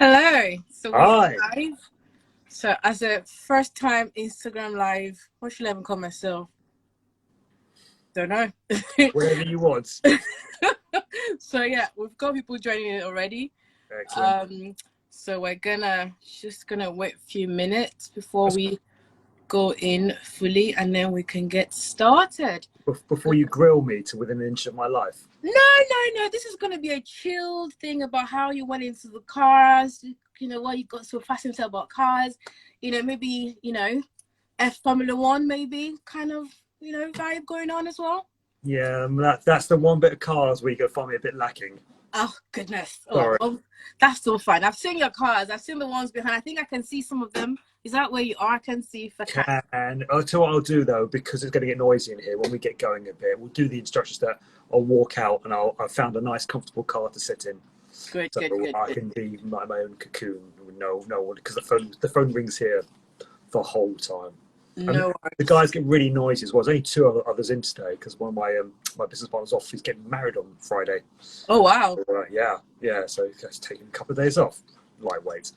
Hello. So we are Hi. live. So as a first time Instagram live, what should I even call myself? Don't know. Whatever you want. So yeah, we've got people joining in already. Excellent. So we're just gonna wait a few minutes before we go in fully, and then we can get started. Before you grill me to within an inch of my life. No. This is gonna be a chilled thing about how you went into the cars. You know what you got so fascinated about cars. Maybe F Formula One, maybe kind of vibe going on as well. Yeah, that's the one bit of cars where you go find me a bit lacking. Oh goodness! Sorry. That's still fine. I've seen your cars. I've seen the ones behind. I think I can see some of them. Is that where you are? I can see if I can. And I'll tell you what I'll do though, because it's going to get noisy in here when we get going a bit. We'll do the instructions that I'll walk out and I've found a nice comfortable car to sit in. Good. I can be my own cocoon with no one, because the phone rings here the whole time. No. The guys get really noisy as well. There's only two others in today because one of my business partners off. He's getting married on Friday. Oh wow. So, yeah. So he's taking a couple of days off. Lightweight.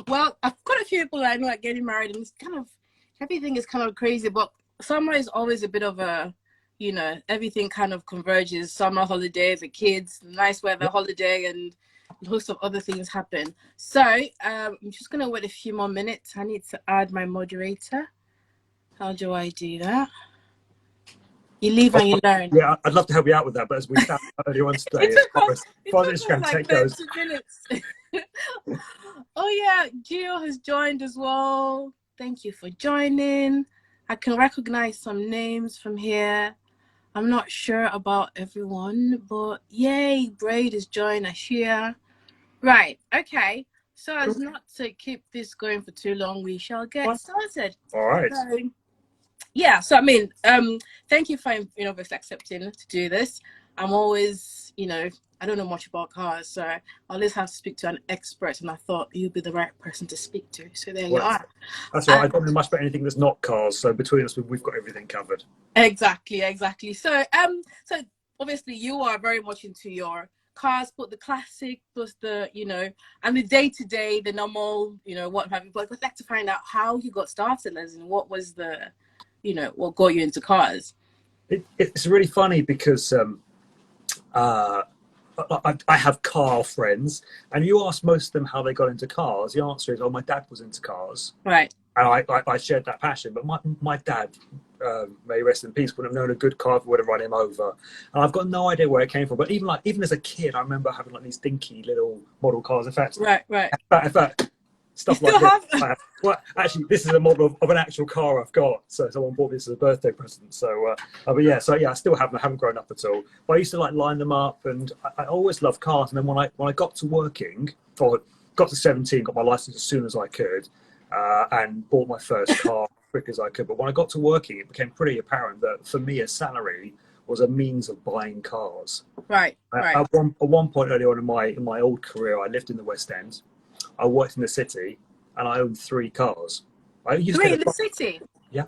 Well, I've got a few people I know are getting married, and it's everything is kind of crazy. But summer is always a bit of a, everything kind of converges. Summer holiday, the kids, nice weather holiday, and a host of other things happen. So I'm just gonna wait a few more minutes. I need to add my moderator. How do I do that? You live and you learn. Yeah, I'd love to help you out with that, but as we found earlier on today, it took us Instagram like tech 30 goes. minutes. Oh yeah, Gio has joined as well. Thank you for joining. I can recognize some names from here. I'm not sure about everyone, but yay, Braid has joined us here. Right, okay. So as not to keep this going for too long, we shall get started. All right. So, yeah, so I mean, thank you for accepting to do this. I'm always, I don't know much about cars, so I always have to speak to an expert, and I thought you'd be the right person to speak to. So there you are. That's right. I don't know much about anything that's not cars, so between us, we've got everything covered. Exactly. So obviously you are very much into your cars, but the classic plus the, and the day-to-day, the normal, what have you. But I'd like to find out how you got started, as in what was the, what got you into cars. It's really funny because I have car friends, and you ask most of them how they got into cars. The answer is, oh, my dad was into cars. Right. And I shared that passion. But my dad, may he rest in peace, wouldn't have known a good car if it would have run him over. And I've got no idea where it came from. But even as a kid, I remember having like these dinky little model cars. In fact, stuff you like that. Well, actually, this is a model of an actual car I've got. So someone bought this as a birthday present. But yeah, I still haven't grown up at all. But I used to like line them up, and I always loved cars. And then when I got to working, or got to 17, got my license as soon as I could, and bought my first car as quick as I could. But when I got to working, it became pretty apparent that for me, a salary was a means of buying cars. Right. At one point early on in my old career, I lived in the West End. I worked in the city, and I owned 3 cars. In the city? Yeah.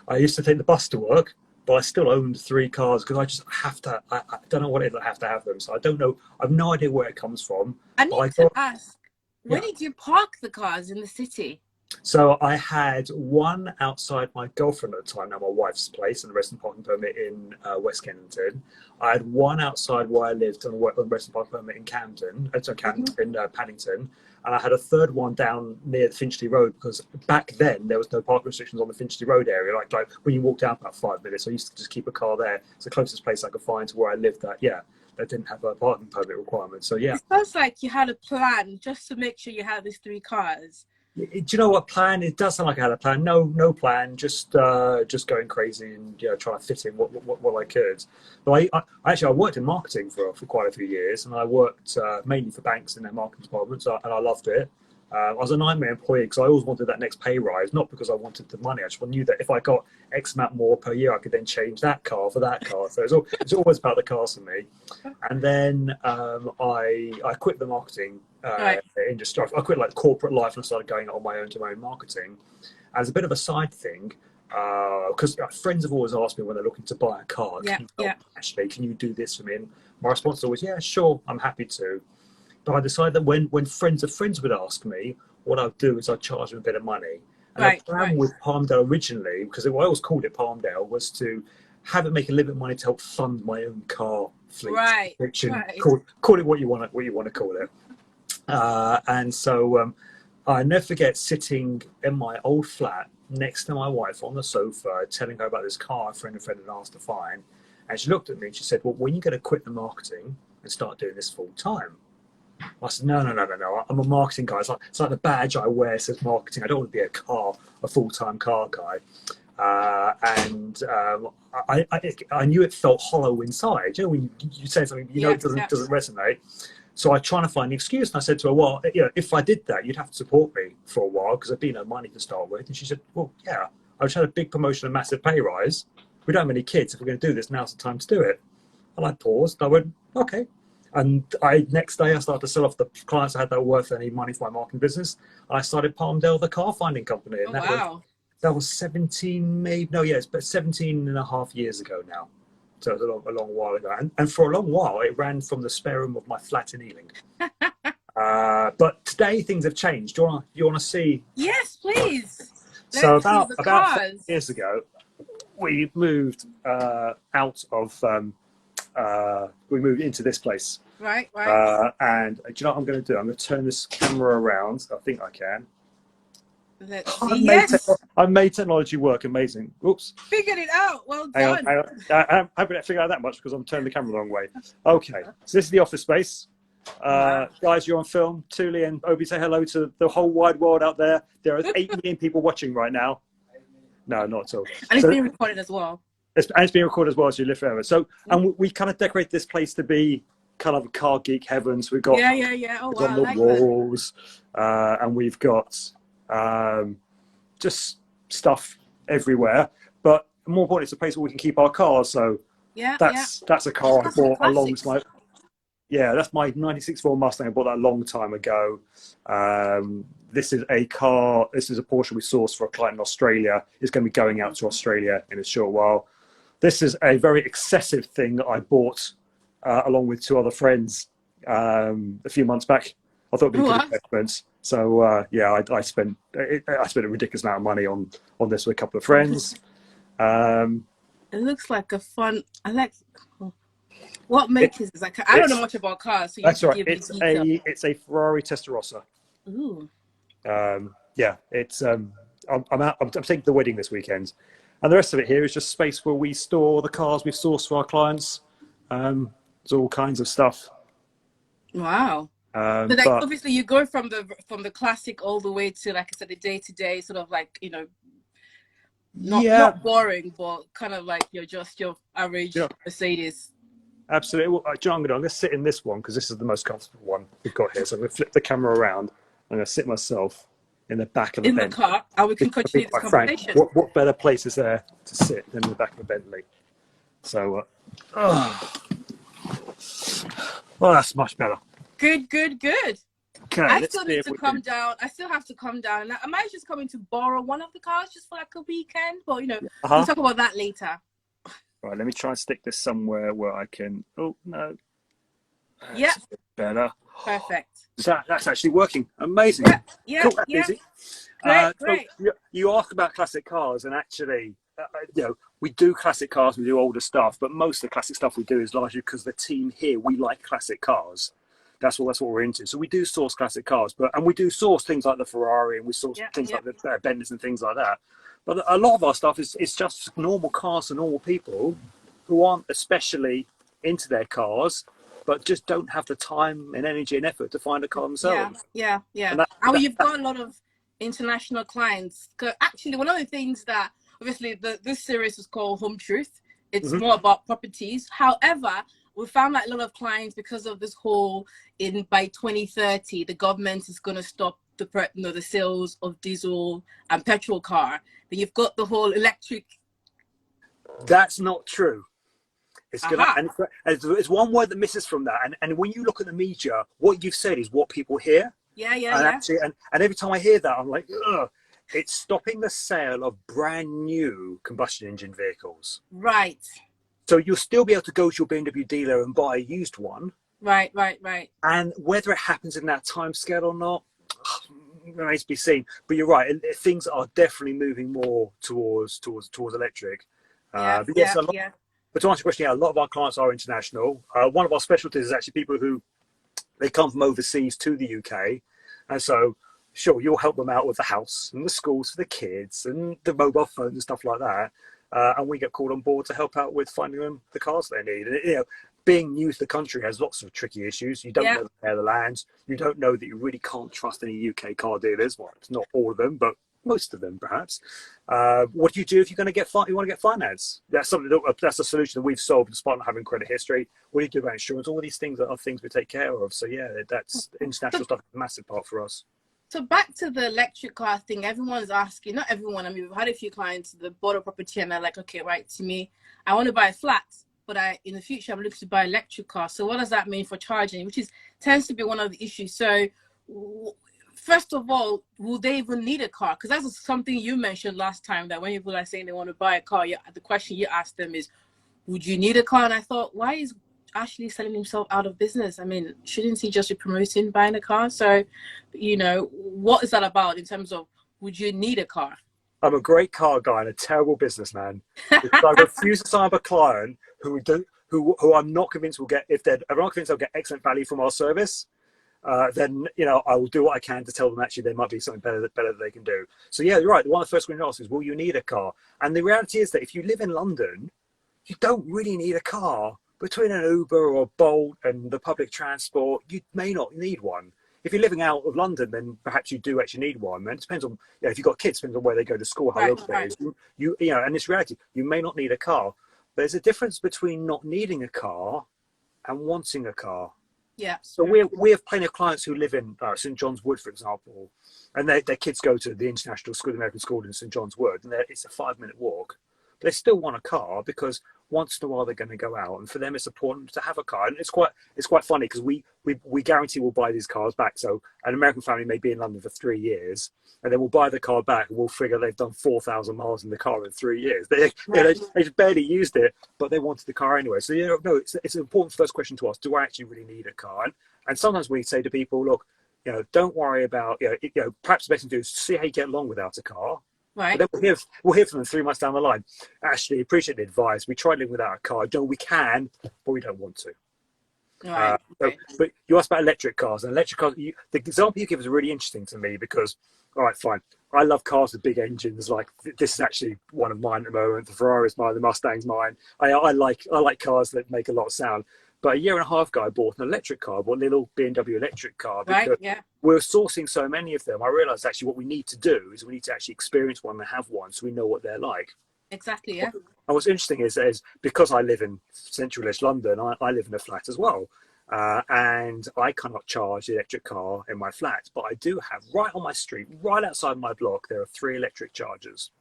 I used to take the bus to work, but I still owned 3 cars because I just have to. I don't know what it is. I have to have them. So I don't know. I have no idea where it comes from. I need to ask, where did you park the cars in the city? So I had one outside my girlfriend at the time, now my wife's place, and the resident parking permit in West Kensington. I had one outside where I lived on a resident parking permit in Camden, in Paddington. And I had a third one down near the Finchley Road, because back then there was no parking restrictions on the Finchley Road area. Like when you walk down about 5 minutes, I used to just keep a car there. It's the closest place I could find to where I lived that didn't have a parking permit requirement. So yeah. It sounds like you had a plan just to make sure you had these 3 cars. Do you know what plan? It does sound like I had a plan. No plan. Just going crazy and trying to fit in what I could. But I worked in marketing for quite a few years, and I worked mainly for banks in their marketing departments, and I loved it. I was a nightmare employee because I always wanted that next pay rise, not because I wanted the money. I just knew that if I got X amount more per year, I could then change that car for that car. So it's always about the cars for me. And then I quit the marketing industry. I quit like corporate life and started going on my own to my own marketing as a bit of a side thing. Because friends have always asked me when they're looking to buy a car, Ashley, can you do this for me? And my response is always, yeah, sure, I'm happy to. But I decided that when friends of friends would ask me, what I'd do is I'd charge them a bit of money. And the Right, plan right, with Palmdale originally, because I always called it Palmdale, was to have it make a little bit of money to help fund my own car fleet, right, which right. call it what you want to call it. And so I never forget sitting in my old flat next to my wife on the sofa, telling her about this car a friend had asked to find. And she looked at me and she said, well, when are you going to quit the marketing and start doing this full time? I said, no. I'm a marketing guy. It's like the badge I wear says marketing. I don't want to be a full-time car guy. And I knew it felt hollow inside. You know, when you say something, you know, Yeah, it yeah. doesn't resonate. So I try to find an excuse, and I said to her, well, you know, if I did that, you'd have to support me for a while because there'd be no money to start with. And she said, well, yeah, I just had a big promotion, a massive pay rise. We don't have any kids. If we're going to do this, now's the time to do it. And I paused. I went, okay. And next day I started to sell off the clients I had that were worth any money for my marketing business. And I started Palmdale, the car finding company. And Oh, wow. that was 17, maybe, no, yeah, it's about 17 and a half years ago now. So it was a long while ago. And for a long while, it ran from the spare room of my flat in Ealing. But today things have changed. Do you want to see? Yes, please. So Let's see the about 5 cars. years ago, we moved out of, we moved into this place. Right, right. And do you know what I'm going to do? I'm going to turn this camera around. I think I can. Let's see. Yes. I've made technology work. Amazing. Oops. Figured it out. Well Hang done. on. I haven't figured out that much because I'm turning the camera the wrong way. Okay. So this is the office space. Wow. Guys, you're on film. Tuli and Obi, say hello to the whole wide world out there. There are 8 million people watching right now. No, not at all. And it's being recorded as well. It's being recorded as well, so you live forever. So, and we kind of decorate this place to be kind of a car geek heaven. So we've got Oh, wow, on the walls, and we've got just stuff everywhere. But more importantly, it's a place where we can keep our cars. So that's a car I bought alongside. Yeah, that's my '96 Ford Mustang. I bought that a long time ago. This is a car. This is a Porsche we sourced for a client in Australia. It's going to be going out to Australia in a short while. This is a very excessive thing that I bought along with 2 other friends a few months back. I thought it'd be a good investment. So I spent a ridiculous amount of money on this with a couple of friends. It looks like a fun. I like. What make is this? I don't know much about cars, so you that's right. Give It's a Ferrari Testarossa. Ooh. It's I'm taking the wedding this weekend, and the rest of it here is just space where we store the cars we've sourced for our clients. There's all kinds of stuff. Wow. So like, obviously you go from the classic all the way to, like I said, the day-to-day sort of like, you know, not boring, but kind of like your average Mercedes. Absolutely. Well, John, I'm going to sit in this one because this is the most comfortable one we've got here. So I'm going to flip the camera around. I'm going to sit myself in the back of the Bentley. In the car, and we can continue this conversation. What better place is there to sit than in the back of a Bentley? So, well, that's much better. Good. Okay, I still need to come down. I still have to come down. I might just coming to borrow one of the cars just for like a weekend. But you know, we'll talk about that later. Right, let me try and stick this somewhere where I can. Oh no. Yeah. Better. Perfect. That's actually working. Amazing. Yeah. Cool. That's easy. Great. So you asked about classic cars, and actually, we do classic cars. We do older stuff, but most of the classic stuff we do is largely because the team here we like classic cars. That's what we're into. So we do source classic cars, and we do source things like the Ferrari, and we source things like the Benders and things like that. But a lot of our stuff is just normal cars for normal people who aren't especially into their cars, but just don't have the time and energy and effort to find a car themselves. Yeah. And you've got a lot of international clients. Actually, one of the things that obviously this series is called Home Truth. It's more about properties. However, we found that a lot of clients, because of this whole by 2030, the government is going to stop the sales of diesel and petrol car. Then you've got the whole electric. That's not true. It's gonna, and it's one word that misses from that. And when you look at the media, what you've said is what people hear. Actually, and every time I hear that, I'm like, ugh. It's stopping the sale of brand new combustion engine vehicles. Right. So you'll still be able to go to your BMW dealer and buy a used one. Right, right, right. And whether it happens in that time scale or not, remains to be seen. But you're right; things are definitely moving more towards electric. Yeah, But yes, yeah, a lot. yeah, But to answer your question, yeah, a lot of our clients are international. One of our specialties is actually people who they come from overseas to the UK, and so sure you'll help them out with the house and the schools for the kids and the mobile phones and stuff like that. And we get called on board to help out with finding them the cars they need. And, being new to the country has lots of tricky issues. You don't yeah. know the lay of the land. You don't know that you really can't trust any UK car dealers. Well, it's not all of them, but most of them, perhaps. What do you do if you're going to you want to get finance? That's something that's a solution that we've solved despite not having credit history. What do you do about insurance? All these things are things we take care of. So yeah, that's So, international stuff, a massive part for us. so back to the electric car thing. Everyone's asking, not everyone. I mean, we've had a few clients that bought a property and they're like, okay, right, to me, I want to buy a flat, but in the future I'm looking to buy an electric car. So what does that mean for charging? Which tends to be one of the issues. So first of all, will they even need a car? Because that's something you mentioned last time, that when people are saying they want to buy a car, the question you ask them is, would you need a car? And I thought, why is Ashley selling himself out of business? I mean, shouldn't he just be promoting buying a car? So, what is that about in terms of, would you need a car? I'm a great car guy and a terrible businessman because I refuse to sign up a client who I'm not convinced will get, I'm not convinced they'll get excellent value from our service. Then I will do what I can to tell them actually there might be something better that they can do. So yeah, you're right. One of the first questions asked is, will you need a car? And the reality is that if you live in London, you don't really need a car. Between an Uber or a Bolt and the public transport, you may not need one. If you're living out of London, then perhaps you do actually need one. And it depends on, if you've got kids, depends on where they go to school, how local it is. And it's reality. You may not need a car. There's a difference between not needing a car and wanting a car. Yeah. So we have plenty of clients who live in St John's Wood, for example, and their kids go to the international school, the American school in St John's Wood, and it's a 5-minute walk. But they still want a car because once in a while they're going to go out, and for them it's important to have a car. And it's quite funny because we guarantee we'll buy these cars back. So an American family may be in London for 3 years, and then we'll buy the car back, and we'll figure they've done 4,000 miles in the car in 3 years. They just barely used it, but they wanted the car anyway. So no, it's an important first question to ask: do I actually really need a car? And sometimes we say to people, look, don't worry about perhaps the best thing to do is see how you get along without a car. Right. But then we'll hear from them 3 months down the line. Ashley, appreciate the advice. We tried living without a car. We can, but we don't want to. Right. Okay. But you asked about electric cars. And electric cars, the example you give is really interesting to me because, all right, fine. I love cars with big engines. Like this is actually one of mine at the moment. The Ferrari's mine. The Mustang's mine. I like cars that make a lot of sound. But a year and a half ago, I bought an electric car, bought a little BMW electric car because we're sourcing so many of them. I realized actually what we need to do is we need to actually experience one and have one so we know what they're like. Exactly, yeah. And what's interesting is because I live in central-ish London, I live in a flat as well. And I cannot charge the electric car in my flat, but I do have right on my street, right outside my block, there are 3 electric chargers.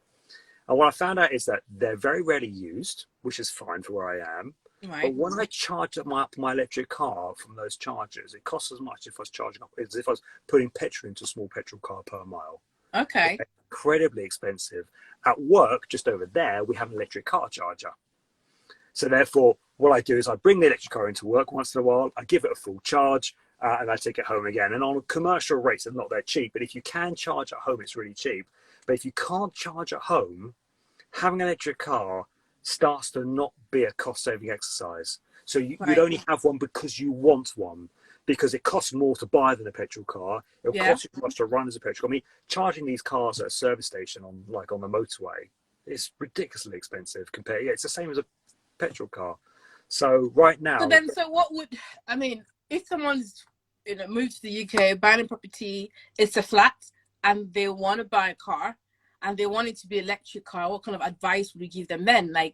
And what I found out is that they're very rarely used, which is fine for where I am. Right. But when I charge up my electric car from those chargers, it costs as much if I was charging up as if I was putting petrol into a small petrol car per mile. Okay. It's incredibly expensive. At work, just over there, we have an electric car charger. So therefore, what I do is I bring the electric car into work once in a while, I give it a full charge, and I take it home again. And on commercial rates, they're not that cheap. But if you can charge at home, it's really cheap. But if you can't charge at home, having an electric car starts to not be a cost-saving exercise. So you'd only have one because you want one, because it costs more to buy than a petrol car. It'll cost you as much to run as a petrol car. I mean, charging these cars at a service station on the motorway is ridiculously expensive compared. Yeah, it's the same as a petrol car. So right now. So what would, I mean, if someone's moved to the UK, buying a property, it's a flat, and they want to buy a car, and they want it to be electric car, what kind of advice would you give them then? Like,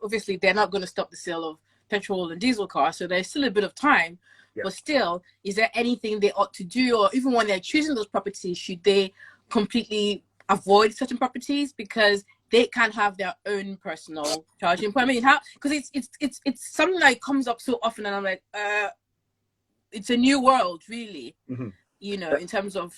obviously they're not going to stop the sale of petrol and diesel cars, so there's still a bit of time. Yeah. But still, is there anything they ought to do? Or even when they're choosing those properties, should they completely avoid certain properties because they can have their own personal charging point? I mean, because it's something that comes up so often, and I'm like, it's a new world, really, in terms of...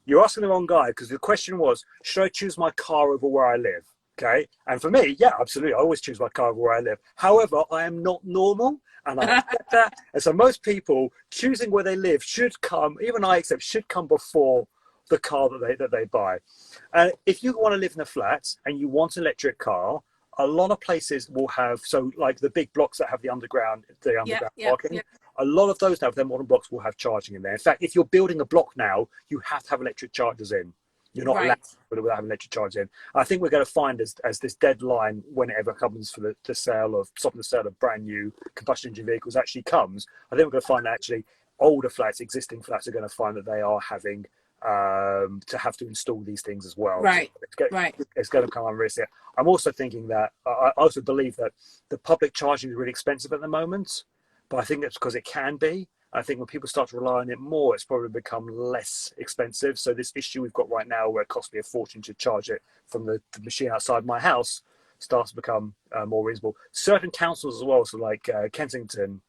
You're asking the wrong guy, because the question was, should I choose my car over where I live? Okay. And for me, yeah, absolutely. I always choose my car where I live. However, I am not normal, and I accept that. And so most people choosing where they live should come, even I accept, should come before the car that they buy. If you want to live in a flat and you want an electric car, a lot of places will have, so like the big blocks that have the underground Yeah, yeah, parking, yeah. a lot of those now, their modern blocks will have charging in there. In fact, if you're building a block now, you have to have electric chargers in. You're not allowed Right. without having electric chargers in. I think we're going to find as this deadline, whenever it comes for the sale of stopping the sale of brand new combustion engine vehicles actually comes, I think we're going to find that actually older flats, existing flats, are going to find that they are having to have to install these things as well. Right. So Right. it's going to become unrealistic. I'm also thinking that I also believe that the public charging is really expensive at the moment, but I think that's because it can be. I think when people start to rely on it more, it's probably become less expensive. So this issue we've got right now, where it costs me a fortune to charge it from the machine outside my house, starts to become more reasonable. Certain councils as well, so like Kensington,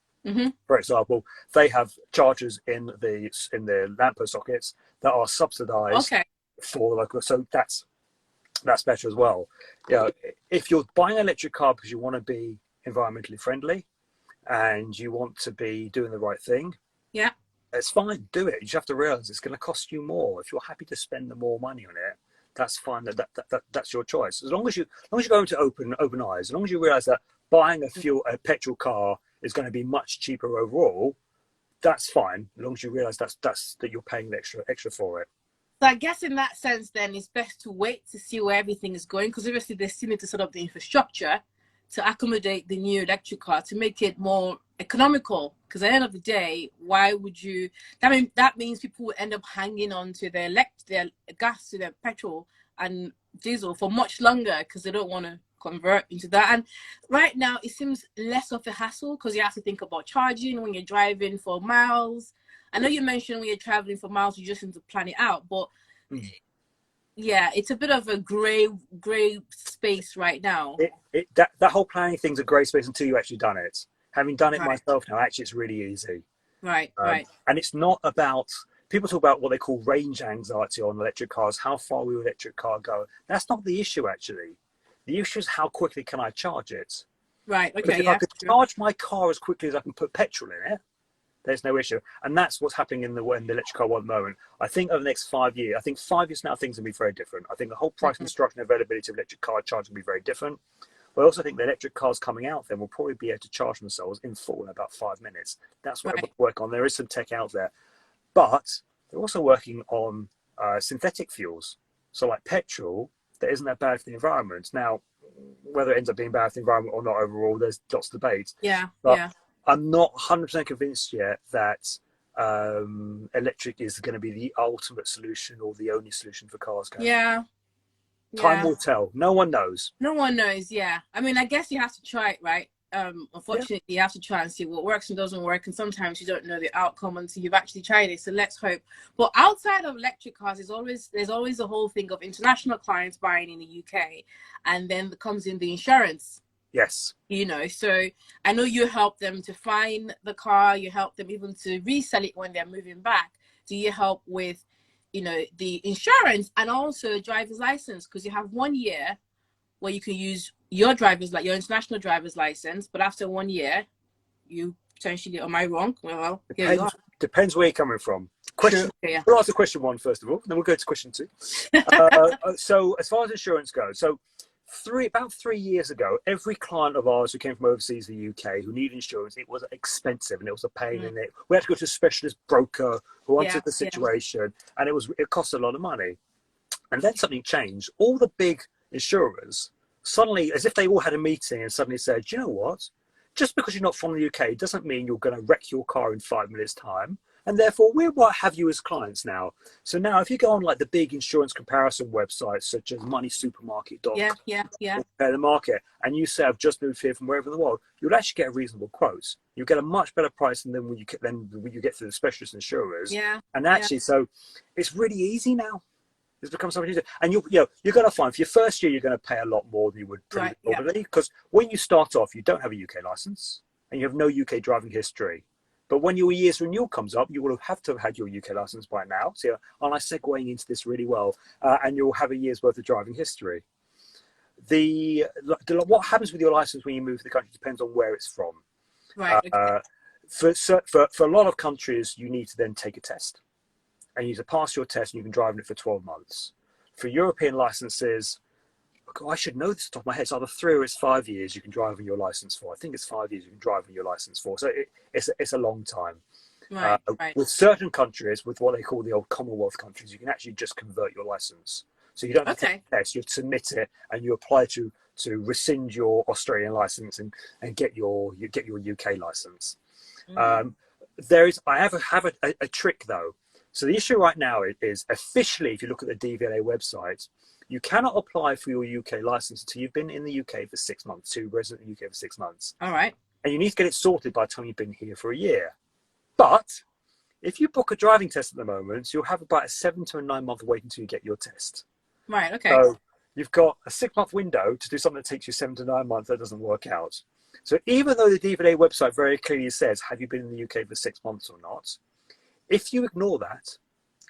for example, they have chargers in the lamppost sockets that are subsidised Okay. for the local. So that's better as well. You know, if you're buying an electric car because you want to be environmentally friendly and you want to be doing the right thing, Yeah. it's fine. Do it. You just have to realize it's going to cost you more. If you're happy to spend the more money on it, that's fine. That's your choice. As long as you go into open eyes, as long as you realize that buying a petrol car is going to be much cheaper overall, that's fine. As long as you realize that you're paying extra for it. So I guess in that sense, then it's best to wait to see where everything is going, because obviously they still need to set up the infrastructure to accommodate the new electric car to make it more economical. Because at the end of the day, why would you? That means people will end up hanging on to their gas, to their petrol and diesel for much longer because they don't want to convert into that. And right now, it seems less of a hassle because you have to think about charging when you're driving for miles. I know you mentioned when you're traveling for miles, you just need to plan it out, but yeah, it's a bit of a gray space right now. That whole planning thing's a grey space until you actually done it. Having done it myself now, actually, it's really easy. Right. And it's not about, people talk about what they call range anxiety on electric cars. How far will your electric car go? That's not the issue, actually. The issue is how quickly can I charge it? Right. Okay. Because if I could charge my car as quickly as I can put petrol in it, there's no issue. And that's what's happening in the electric car world at the moment. I think over the next 5 years, I think 5 years now, things will be very different. I think the whole price, construction, availability of electric car charging will be very different. But I also think the electric cars coming out then will probably be able to charge themselves in full in about 5 minutes. That's what everyone's working on. There is some tech out there. But they're also working on synthetic fuels. So like petrol, that isn't that bad for the environment. Now, whether it ends up being bad for the environment or not overall, there's lots of debate. But I'm not 100% convinced yet that electric is going to be the ultimate solution or the only solution for cars going. Time will tell. No one knows. No one knows. Yeah. I mean, I guess you have to try it, right? Unfortunately, you have to try and see what works and doesn't work. And sometimes you don't know the outcome until you've actually tried it. So let's hope. But outside of electric cars, there's always the whole thing of international clients buying in the UK. And then comes in the insurance. Yes. You know, so I know you help them to find the car. You help them even to resell it when they're moving back. Do you help with, you know, the insurance and also driver's license? Because you have 1 year where you can use your your international driver's license, but after 1 year, you potentially, am I wrong? Well, here you are. Depends where you're coming from. Question. Yeah. We'll answer question one first of all, then we'll go to question two. So as far as insurance goes, about 3 years ago, every client of ours who came from overseas to the UK who needed insurance, it was expensive and it was a pain in it. We had to go to a specialist broker who understood the situation, and it cost a lot of money. And then something changed. All the big insurers suddenly, as if they all had a meeting and suddenly said, you know what? Just because you're not from the UK doesn't mean you're going to wreck your car in 5 minutes' time. And therefore, we might have you as clients now. So now, if you go on like the big insurance comparison websites, such as moneysupermarket.com, the market, and you say, I've just moved here from wherever in the world, you'll actually get a reasonable quote. You'll get a much better price than when you get through the specialist insurers. And actually, so it's really easy now. It's become something easier. And you're going to find for your first year, you're going to pay a lot more than you would probably, because when you start off, you don't have a UK license and you have no UK driving history. But when your year's renewal comes up, you will have to have had your UK license by now. So I'm segueing into this really well. And you'll have a year's worth of driving history. what happens with your license when you move to the country depends on where it's from. Right. Okay. For a lot of countries, you need to then take a test, and you need to pass your test, and you can drive in it for 12 months. For European licenses, I should know this off the top of my head. It's either 3 or it's 5 years you can drive on your license for. I think it's 5 years you can drive on your license for. So it's a long time. Right. Right. With certain countries, with what they call the old Commonwealth countries, you can actually just convert your license. So you don't have to take a test. You submit it and you apply to rescind your Australian license and get your UK license. I have a trick though. So the issue right now is officially, if you look at the DVLA website, you cannot apply for your UK license until you've been in the UK for 6 months, to resident in the UK for 6 months. All right. And you need to get it sorted by the time you've been here for a year. But if you book a driving test at the moment, you'll have about a 7 to 9 month wait until you get your test. Right. Okay. So you've got a 6 month window to do something that takes you 7 to 9 months. That doesn't work out. So even though the DVLA website very clearly says, have you been in the UK for 6 months or not? If you ignore that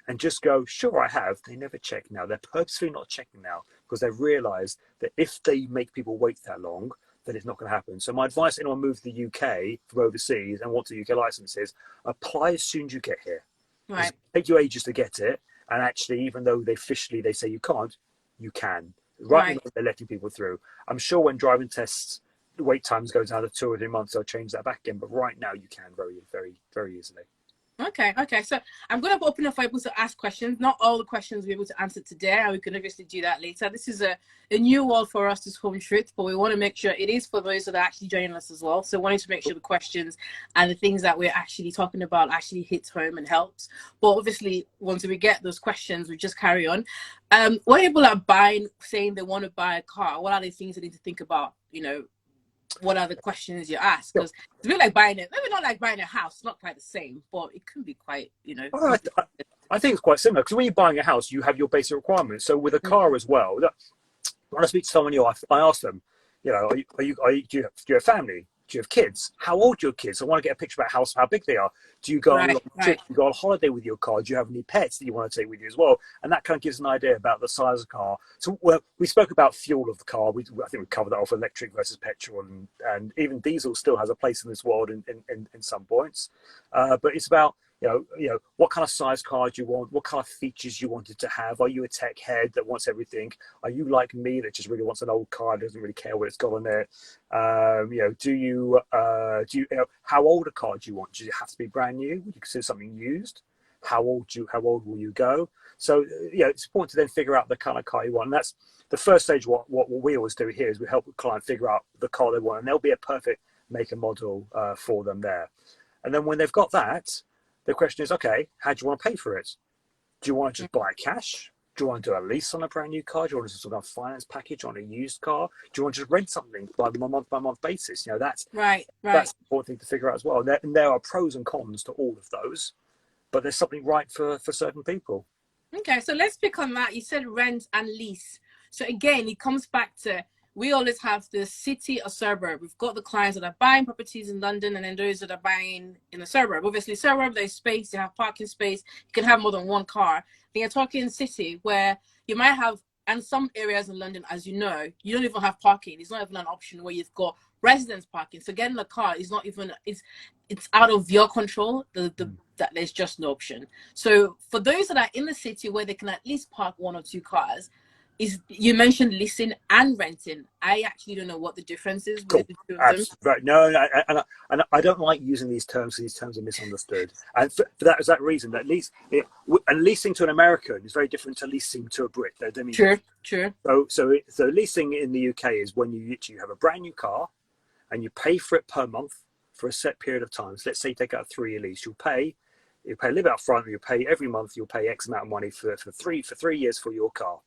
and just go, sure, I have, they never check now. They're purposely not checking now because they've realized that if they make people wait that long, then it's not going to happen. So my advice to anyone move to the UK from overseas and wants a UK license is apply as soon as you get here. Right. It'll take you ages to get it. And actually, even though they say you can't, you can. Right now, they're letting people through. I'm sure when driving tests, the wait times go down to 2 or 3 months, they'll change that back again. But right now, you can very, very, very easily. Okay. So I'm going to open up for people to ask questions. Not all the questions we're able to answer today, and we can obviously do that later. This is a new world for us, this home truth, but we want to make sure it is for those that are actually joining us as well. So wanting to make sure the questions and the things that we're actually talking about actually hits home and helps. But obviously, once we get those questions, we just carry on. When people are saying they want to buy a car, what are the things they need to think about? What are the questions you ask? Because it's a bit like buying it. Maybe not like buying a house, not quite the same, but it can be quite, Well, I think it's quite similar because when you're buying a house, you have your basic requirements. So with a car as well, when I speak to someone new, I ask them, do you have family? Do you have kids? How old are your kids? I want to get a picture about how big they are. Do you go on a long trip? Do you go on holiday with your car? Do you have any pets that you want to take with you as well? And that kind of gives an idea about the size of the car. So we spoke about fuel of the car. I think we covered that off, electric versus petrol, and even diesel still has a place in this world in some points. But it's about what kind of size car do you want? What kind of features you want it to have? Are you a tech head that wants everything? Are you like me that just really wants an old car, doesn't really care what it's got on it? How old a car do you want? Does it have to be brand new? Would you consider something used? How old will you go? So it's important to then figure out the kind of car you want. And that's the first stage. What we always do here is we help the client figure out the car they want, and there'll be a perfect make and model for them there. And then when they've got that, the question is, okay, how do you want to pay for it? Do you want to just buy cash? Do you want to do a lease on a brand new car? Do you want to do a finance package on a used car? Do you want to just rent something by month basis? That's that's an important thing to figure out as well. And there are pros and cons to all of those, but there's something right for certain people. Okay, so let's pick on that. You said rent and lease. So again, it comes back to, we always have the city or suburb. We've got the clients that are buying properties in London and then those that are buying in the suburb. Obviously, suburb, there's space, you have parking space, you can have more than one car. Then you're talking city where you might have, and some areas in London, as you know, you don't even have parking. It's not even an option where you've got residence parking. So getting a car is not even, it's out of your control, that there's just no option. So for those that are in the city where they can at least park 1 or 2 cars, you mentioned leasing and renting. I actually don't know what the difference is with the two of them. Right. No, and I don't like using these terms. These terms are misunderstood, and for that reason, that leasing to an American is very different to leasing to a Brit. True. So leasing in the UK is when you have a brand new car, and you pay for it per month for a set period of time. So let's say you take out a 3-year lease. You'll pay a little bit up front. You'll pay every month. You'll pay X amount of money for 3 years for your car.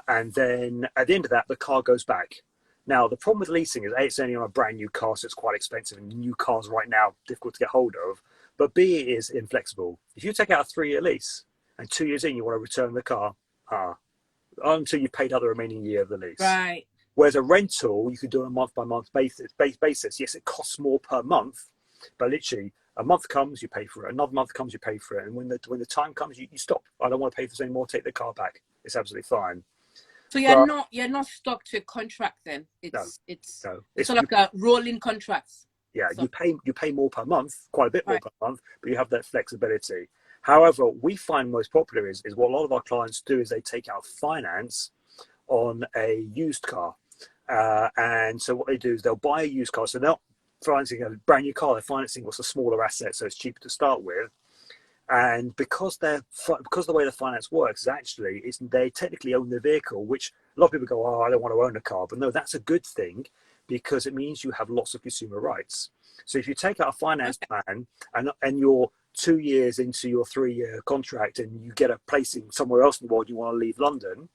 And then at the end of that, the car goes back. Now, the problem with leasing is A, it's only on a brand new car, so it's quite expensive, and new cars right now, difficult to get hold of. But B, it is inflexible. If you take out a 3-year lease and 2 years in, you want to return the car, until you've paid out the remaining year of the lease. Right. Whereas a rental, you could do on a month-by-month basis. Yes, it costs more per month, but literally, a month comes, you pay for it. Another month comes, you pay for it. And when the time comes, you stop. I don't want to pay for this anymore. Take the car back. It's absolutely fine. So But you're not stuck to a contract then. no, It's no, it's sort of like a rolling contracts. yeah, So you pay more per month, quite a bit more right. per month, but you have that flexibility. However, we find most popular is what a lot of our clients do is they take out finance on a used car. And so what they do is they'll buy a used car. So they're not financing a brand new car, they're financing what's a smaller asset, so it's cheaper to start with. And because the way the finance works is actually they technically own the vehicle, which a lot of people go, oh, I don't want to own a car, but no, that's a good thing because it means you have lots of consumer rights. So if you take out a finance Okay. plan and you're 2 years into your 3-year contract and you get a placing somewhere else in the world, you want to leave London,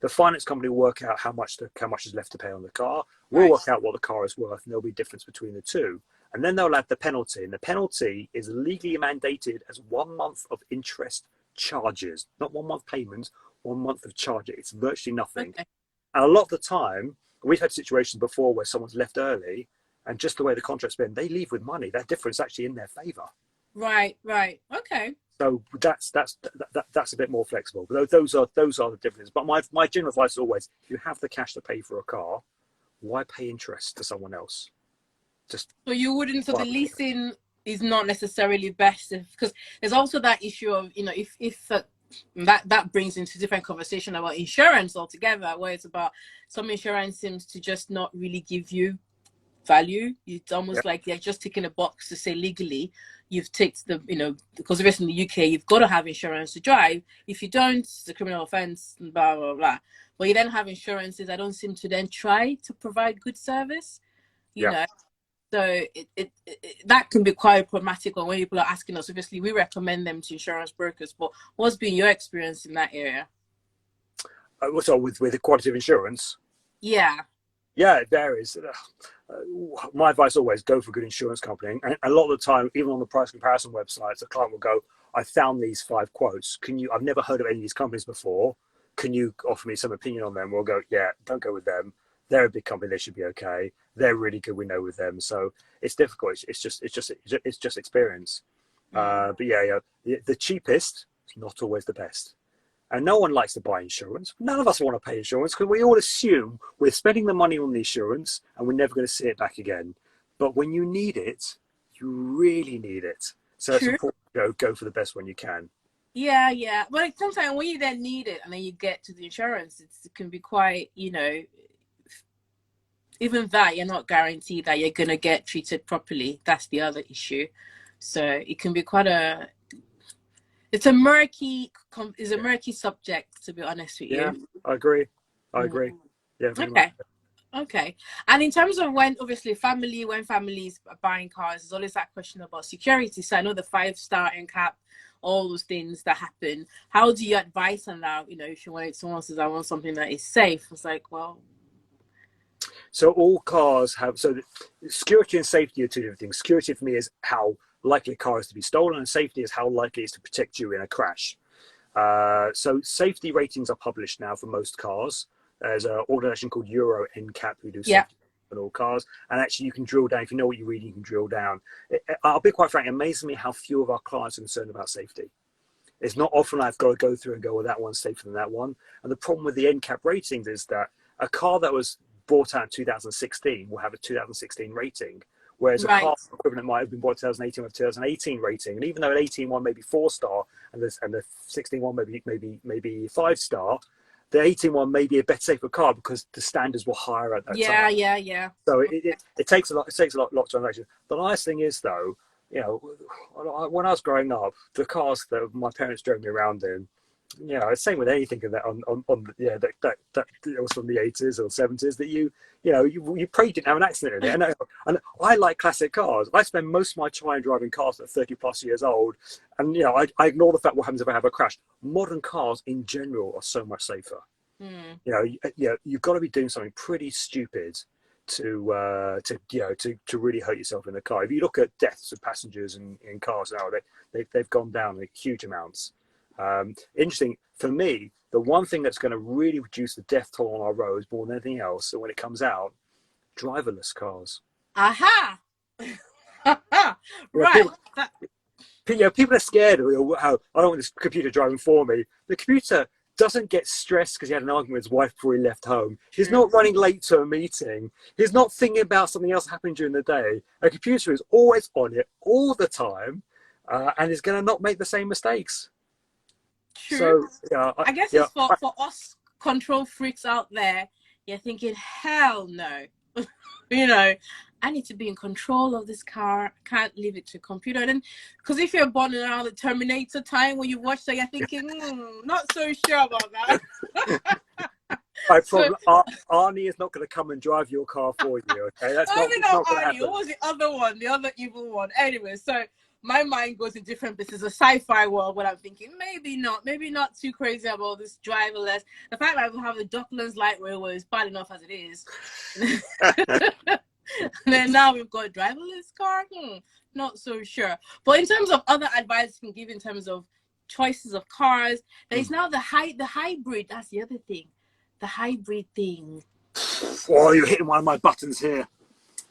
the finance company will work out how much is left to pay on the car. We'll Right. work out what the car is worth, and there'll be a difference between the two. And then they'll add the penalty, and the penalty is legally mandated as 1 month of interest charges, not 1 month payments, 1 month of charges. It's virtually nothing. Okay. And a lot of the time, we've had situations before where someone's left early, and just the way the contract's been, they leave with money. That difference actually in their favour. Right. Right. Okay. So that's a bit more flexible. But those are the differences. But my general advice is always: if you have the cash to pay for a car, why pay interest to someone else? Just So you wouldn't. So the leasing is not necessarily best because there's also that issue of if that brings into different conversation about insurance altogether, where it's about some insurance seems to just not really give you value. It's almost like they're just ticking a box to say legally you've ticked the because obviously in the UK you've got to have insurance to drive. If you don't, it's a criminal offense, blah blah blah. But you then have insurances that don't seem to then try to provide good service, you yeah. know. So that can be quite problematic when people are asking us. Obviously, we recommend them to insurance brokers. But what's been your experience in that area? So with the quality of insurance, Yeah. yeah, it varies. My advice always go for a good insurance company. And a lot of the time, even on the price comparison websites, a client will go, I found these 5 quotes. I've never heard of any of these companies before. Can you offer me some opinion on them? We'll go, yeah, don't go with them. They're a big company. They should be okay. They're really good. We know with them. So it's difficult. It's just experience. But yeah, the cheapest is not always the best. And no one likes to buy insurance. None of us want to pay insurance because we all assume we're spending the money on the insurance and we're never going to see it back again. But when you need it, you really need it. So it's True. important to go for the best one you can. Yeah, yeah. But sometimes when you then need it and then you get to the insurance, it can be quite, even that you're not guaranteed that you're going to get treated properly. That's the other issue. So it can be it's a murky subject, to be honest with Yeah, you. I agree. I agree. Yeah, very much. Okay. Okay. And in terms of when families are buying cars, there's always that question about security. So I know the 5-star NCAP, all those things that happen. How do you advise on that? If someone says, I want something that is safe, it's like, well. So all cars have, security and safety are two different things. Security for me is how likely a car is to be stolen, and safety is how likely it is to protect you in a crash. So safety ratings are published now for most cars. There's an organization called Euro NCAP who do safety on all cars. And actually you can drill down. If you know what you're reading, you can drill down. I'll be quite frank, it amazes me how few of our clients are concerned about safety. It's not often I've got to go through and go, well, that one's safer than that one. And the problem with the NCAP ratings is that a car that was bought out in 2016 will have a 2016 rating, whereas a car equivalent might have been bought in 2018 with a 2018 rating. And even though an 18 one may be 4-star and the 16 one maybe 5-star, the 18 one may be a better, safer car because the standards were higher at that time. Yeah. So it takes a lot. It takes a lot to transaction. The nice thing is though, when I was growing up, the cars that my parents drove me around in, it's same with anything that that was from the 80s or 70s that you pray you didn't have an accident in it. And I like classic cars. I spend most of my time driving cars that are 30 plus years old, and I ignore the fact what happens if I have a crash. Modern cars in general are so much safer. You've got to be doing something pretty stupid to really hurt yourself in the car. If you look at deaths of passengers in cars now, they've gone down in huge amounts. Interesting for me, the one thing that's going to really reduce the death toll on our roads more than anything else, so when it comes out, driverless cars. Aha. Right. People are scared of how I don't want this computer driving for me. The computer doesn't get stressed because he had an argument with his wife before he left home. He's True. not running late to a meeting. He's not thinking about something else happening during the day. A computer is always on it all the time, and is going to not make the same mistakes. True. So I guess yeah, it's for us control freaks out there. You're thinking, hell no. You know, I need to be in control of this car. Can't leave it to a computer. And then, because if you're born around the Terminator time when you watch that, you're thinking, not so sure about that. I So, probably Arnie is not going to come and drive your car for you. Okay, that's only not not going to Arnie. happen. What was the other one? The other evil one. Anyway, so my mind goes in different places. A sci-fi world where I'm thinking, maybe not too crazy about this driverless. The fact that we have the Docklands light railway is bad enough as it is. And then now we've got a driverless car. Not so sure. But in terms of other advice you can give in terms of choices of cars, there's now the hybrid. That's the other thing. The hybrid thing. Oh, you're hitting one of my buttons here.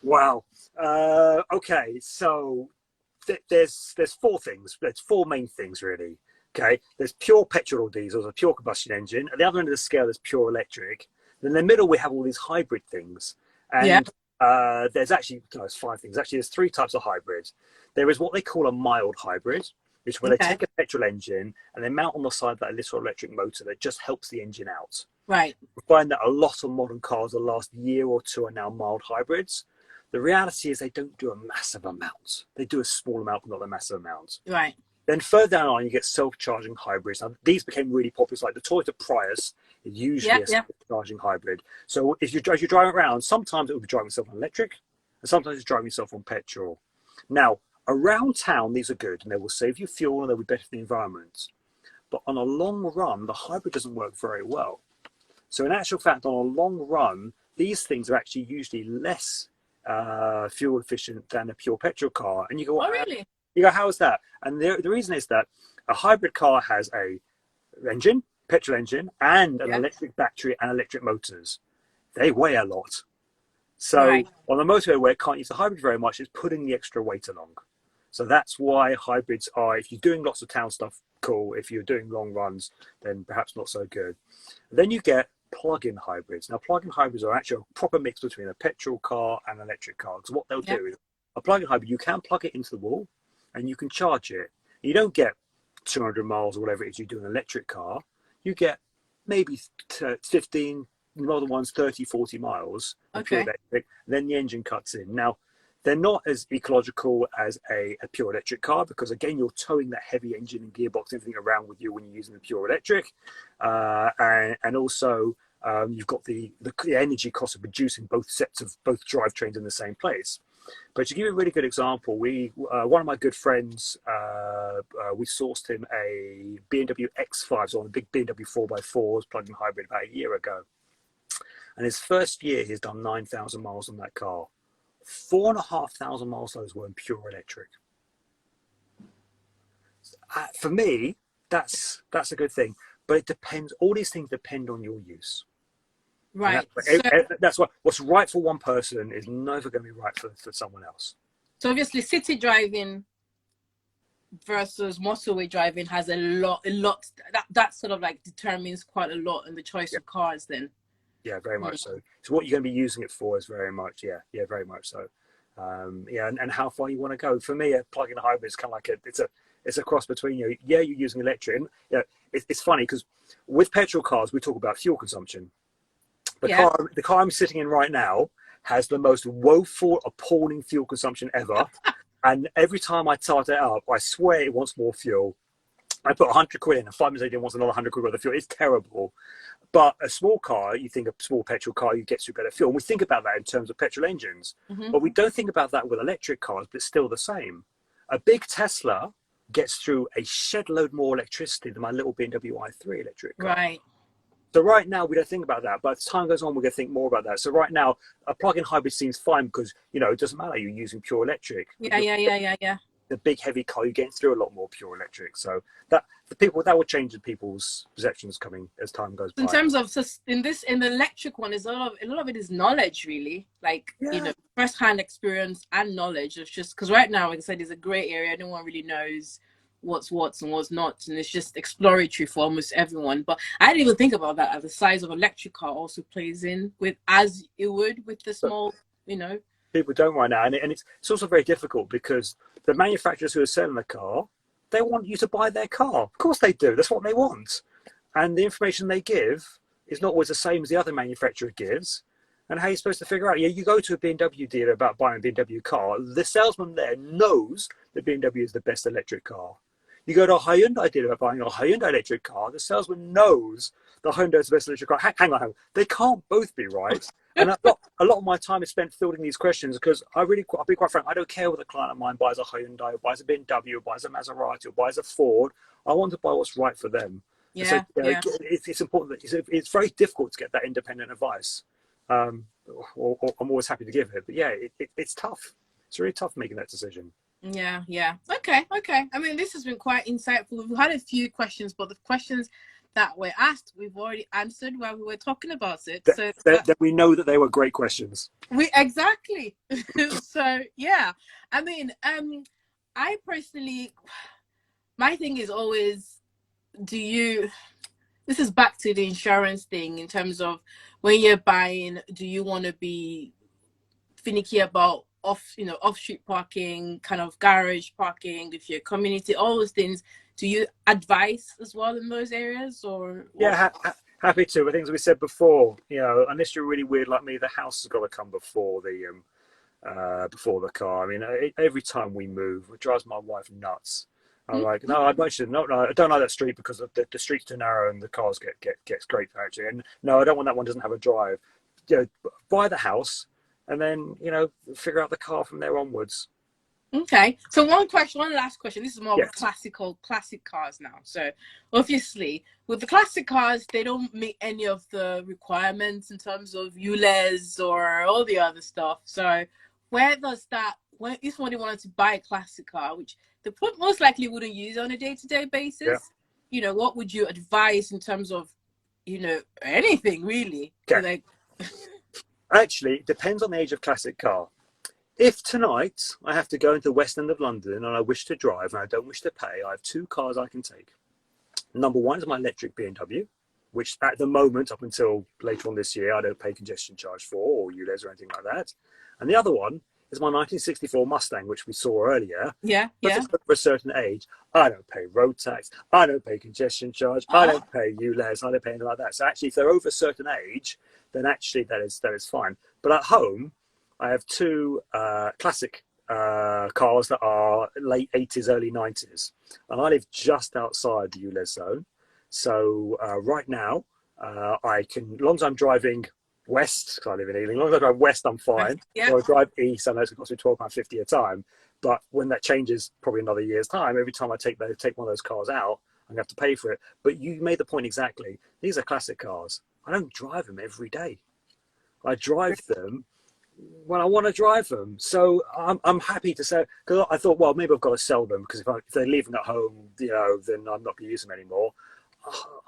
Wow. Okay, so there's four things. There's four main things really. Okay, there's pure petrol or diesel, a pure combustion engine. At the other end of the scale, there's pure electric. Then in the middle, we have all these hybrid things. And there's actually, no, it's five things. Actually, there's three types of hybrids. There is what they call a mild hybrid, which is where they take a petrol engine and they mount on the side of that little electric motor that just helps the engine out. Right. We find that a lot of modern cars the last year or two are now mild hybrids. The reality is they don't do a massive amount. They do a small amount, but not a massive amount. Right. Then further down the line, you get self-charging hybrids. Now, these became really popular. Like the Toyota Prius is usually a self-charging hybrid. So as you're driving around, sometimes it will be driving itself on electric, and sometimes it's driving itself on petrol. Now, around town, these are good, and they will save you fuel, and they'll be better for the environment. But on a long run, the hybrid doesn't work very well. So in actual fact, on a long run, these things are actually usually less fuel efficient than a pure petrol car. And you go, oh, really? You go, how is that? And the reason is that a hybrid car has a engine, petrol engine, and an electric battery and electric motors. They weigh a lot. So on the motorway where it can't use the hybrid very much, it's putting the extra weight along. So that's why hybrids are, if you're doing lots of town stuff, cool. If you're doing long runs, then perhaps not so good. Then you get plug-in hybrids. Now, plug-in hybrids are actually a proper mix between a petrol car and an electric car. Because what they'll do is, a plug-in hybrid, you can plug it into the wall and you can charge it. You don't get 200 miles or whatever it is you do in an electric car. You get maybe 15, modern ones 30, 40 miles. Pure electric. Then the engine cuts in. Now, they're not as ecological as a pure electric car because, again, you're towing that heavy engine and gearbox and everything around with you when you're using the pure electric. And also, you've got the energy cost of producing both drivetrains in the same place. But to give you a really good example, one of my good friends, we sourced him a BMW X5, so on a big BMW 4x4s plug-in hybrid about a year ago. And his first year, he's done 9,000 miles on that car. 4,500 miles those were in pure electric. For me, that's a good thing. But it depends. All these things depend on your use. Right. That's what's right for one person is never going to be right for someone else. So obviously, city driving versus motorway driving has a lot. That sort of like determines quite a lot in the choice of cars. Then. Yeah, very much so. So what you're going to be using it for is very much, very much so. And how far you want to go. For me, a plug-in hybrid is kind of like it's a cross between you're using electric. And, it's funny because with petrol cars we talk about fuel consumption. The car I'm sitting in right now has the most woeful, appalling fuel consumption ever. And every time I start it up, I swear it wants more fuel. I put 100 quid in, and 5 minutes later it wants another 100 quid worth of fuel. It's terrible. But a small car, you think a small petrol car, you get through better fuel. And we think about that in terms of petrol engines. But we don't think about that with electric cars, but it's still the same. A big Tesla gets through a shed load more electricity than my little BMW i3 electric car. Right. So right now, we don't think about that. But as time goes on, we're going to think more about that. So right now, a plug-in hybrid seems fine because, it doesn't matter. You're using pure electric. Yeah. The big heavy car, you're getting through a lot more pure electric. So that will change people's perceptions coming as time goes by. In terms of in the electric one, is a lot of it is knowledge, really, like first-hand experience and knowledge. It's just because right now, like I said, it's a gray area. No one really knows what's and what's not, and it's just exploratory for almost everyone. But I didn't even think about that. The size of electric car also plays in with, as it would with the But small, you know. people don't right now, and it's also very difficult because the manufacturers who are selling the car, they want you to buy their car. Of course they do. That's what they want. And the information they give is not always the same as the other manufacturer gives. And how you're supposed to figure out, yeah, you go to a BMW dealer about buying a BMW car, the salesman there knows that BMW is the best electric car. You go to a Hyundai dealer about buying a Hyundai electric car, the salesman knows the Hyundai is the best electric car. Hang on. They can't both be right. And a lot of my time is spent fielding these questions because I'll be quite frank, I don't care whether a client of mine buys a Hyundai or buys a BMW or buys a Maserati or buys a Ford. I want to buy what's right for them. Yeah, so yeah. it's important that it's very difficult to get that independent advice. Or I'm always happy to give it, but yeah, it's tough. It's really tough making that decision. Yeah, yeah. Okay. I mean, this has been quite insightful. We've had a few questions, but the questions that were asked, we've already answered while we were talking about it. So that we know that they were great questions. Exactly. So yeah, I mean, I personally, my thing is always, this is back to the insurance thing in terms of when you're buying, do you want to be finicky about off street parking, kind of garage parking, if you're community, all those things? Do you advise as well in those areas, or Yeah, happy to. I think as we said before, unless you're really weird like me, the house has got to come before the car. I mean, every time we move, it drives my wife nuts. I'm like, no, I don't like that street because the street's too narrow and the cars gets great actually. And no, I don't want that one. Doesn't have a drive. Buy the house and then figure out the car from there onwards. Okay, so one last question. This is more Yes. of classic cars now. So obviously, with the classic cars, they don't meet any of the requirements in terms of ULEZ or all the other stuff. So where does that, when if somebody wanted to buy a classic car, which they most likely wouldn't use on a day-to-day basis, what would you advise in terms of, anything really? Okay. Actually, it depends on the age of classic car. If tonight I have to go into the West End of London and I wish to drive and I don't wish to pay, I have two cars I can take. Number one is my electric BMW, which at the moment, up until later on this year, I don't pay congestion charge for or ULEZ or anything like that. And the other one is my 1964 Mustang, which we saw earlier. Yeah. But for a certain age, I don't pay road tax, I don't pay congestion charge, I don't pay ULEZ, I don't pay anything like that. So actually, if they're over a certain age, then actually that is fine. But at home, I have two classic cars that are late 80s, early 90s. And I live just outside the ULEZ zone. So right now, I can, as long as I'm driving west, because I live in Ealing, as long as I drive west, I'm fine. Yeah. Or I drive east, I know it's going to cost me £12.50 a time. But when that changes, probably another year's time, every time I take one of those cars out, I'm going to have to pay for it. But you made the point exactly. These are classic cars. I don't drive them every day. I drive them when I want to drive them. So I'm happy to say, because I thought, well, maybe I've got to sell them because if they're leaving at home, then I'm not going to use them anymore.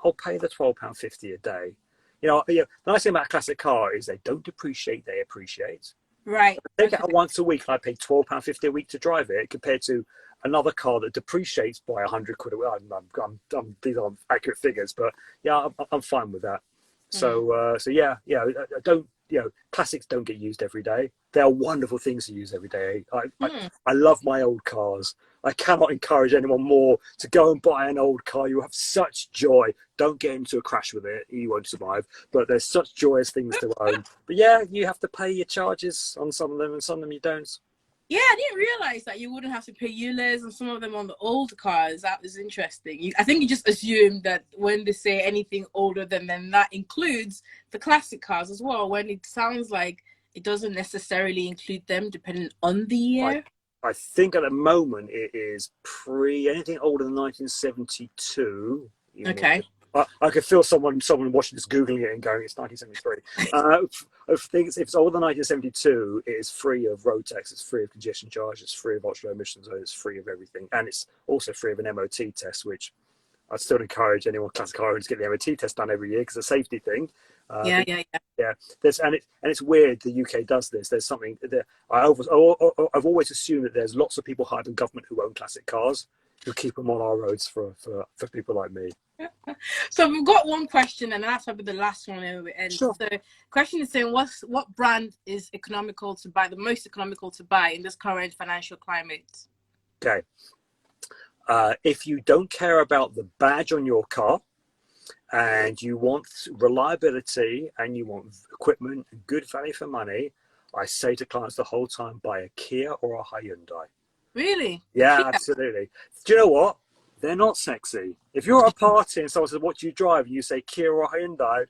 I'll pay the £12.50 a day. The nice thing about a classic car is they don't depreciate, they appreciate. Right. I take it out once a week and I pay £12.50 a week to drive it compared to another car that depreciates by £100 a week. These aren't accurate figures, but yeah, I'm fine with that. So yeah, I don't. Classics don't get used every day. They are wonderful things to use every day. I love my old cars. I cannot encourage anyone more to go and buy an old car. You have such joy. Don't get into a crash with it. You won't survive. But there's such joyous things to own. But yeah, you have to pay your charges on some of them and some of them you don't. Yeah, I didn't realize that you wouldn't have to pay ULEZ and some of them on the old cars. That was interesting. I think you just assume that when they say anything older than that includes the classic cars as well, when it sounds like it doesn't necessarily include them depending on the year. I think at the moment it is anything older than 1972. Okay. I could feel someone watching this Googling it and going, it's 1973. I think if it's older than 1972, it is free of road tax, it's free of congestion charge, it's free of ultra low emissions, it's free of everything. And it's also free of an MOT test, which I'd still encourage anyone classic car owners to get the MOT test done every year because it's a safety thing. Yeah. It's weird the UK does this. There's something that I've always assumed that there's lots of people higher than government who own classic cars. to keep them on our roads for people like me. So we've got one question, and that's probably the last one, and we end. Sure. So, question is saying, what brand is economical to buy, the most economical to buy in this current financial climate? Okay. If you don't care about the badge on your car, and you want reliability, and you want equipment and good value for money, I say to clients the whole time, buy a Kia or a Hyundai. Really? Yeah, Kia? absolutely. Do you know what? They're not sexy. If you're at a party and someone says, what do you drive? And you say Kia or Hyundai,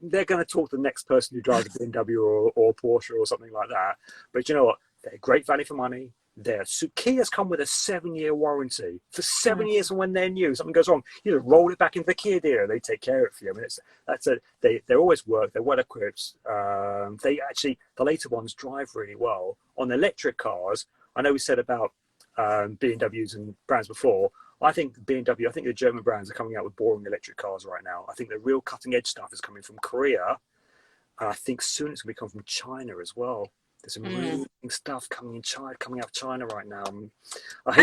they're going to talk to the next person who drives a BMW or Porsche or something like that. But you know what? They're great value for money. Kias come with a 7-year warranty. For 7 years, and when they're new, something goes wrong, you know, roll it back into the Kia dealer. They take care of it for you. I mean, they always work. They're well equipped. The later ones drive really well. On electric cars, I know we said about BMWs and brands before. I think the German brands are coming out with boring electric cars right now. I think the real cutting edge stuff is coming from Korea. And I think soon it's going to come from China as well. There's some really interesting stuff coming out of China right now. And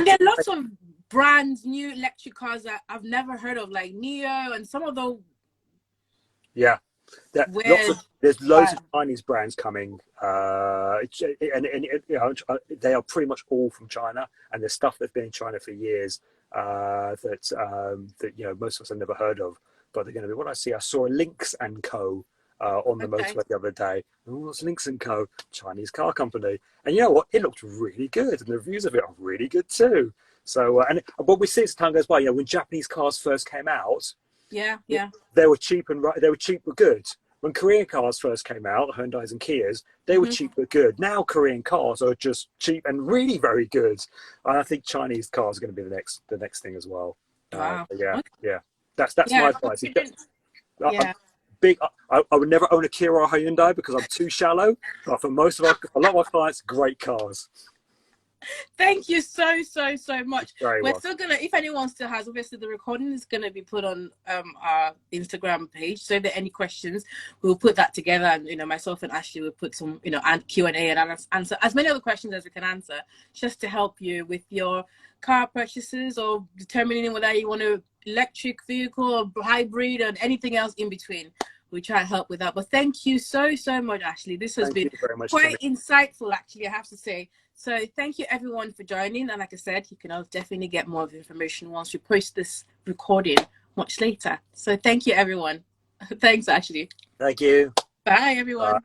there are lots of brands, new electric cars that I've never heard of, like Neo, and some of those. Yeah. There's loads of Chinese brands coming, and you know, they are pretty much all from China, and there's stuff that's been in China for years that you know, most of us have never heard of, but they're going to be. What I saw a Lynx and Co. On the motorway the other day. Oh, it's Lynx and Co. Chinese car company, and you know what? It looked really good, and the reviews of it are really good too. So, and what we see as time goes by, you know, when Japanese cars first came out. Yeah. They were cheap but good. When Korean cars first came out, Hyundais and Kias, they were cheap but good. Now Korean cars are just cheap and really very good. And I think Chinese cars are going to be the next thing as well. Wow. Yeah. That's my advice. Yeah. I would never own a Kia or a Hyundai because I'm too shallow. But for a lot of our clients, great cars. Thank you so much. We're still gonna, if anyone still has, obviously the recording is gonna be put on our Instagram page. So if there are any questions, we'll put that together, and you know, myself and Ashley will put some, you know, Q&A and answer as many other questions as we can answer, just to help you with your car purchases or determining whether you want an electric vehicle or hybrid and anything else in between. We try to help with that. But thank you so much, Ashley. This has been quite insightful, actually, I have to say. So thank you everyone for joining, and like I said, you can definitely get more of the information once we post this recording much later. So thank you everyone. Thanks, Ashley. Thank you. Bye everyone.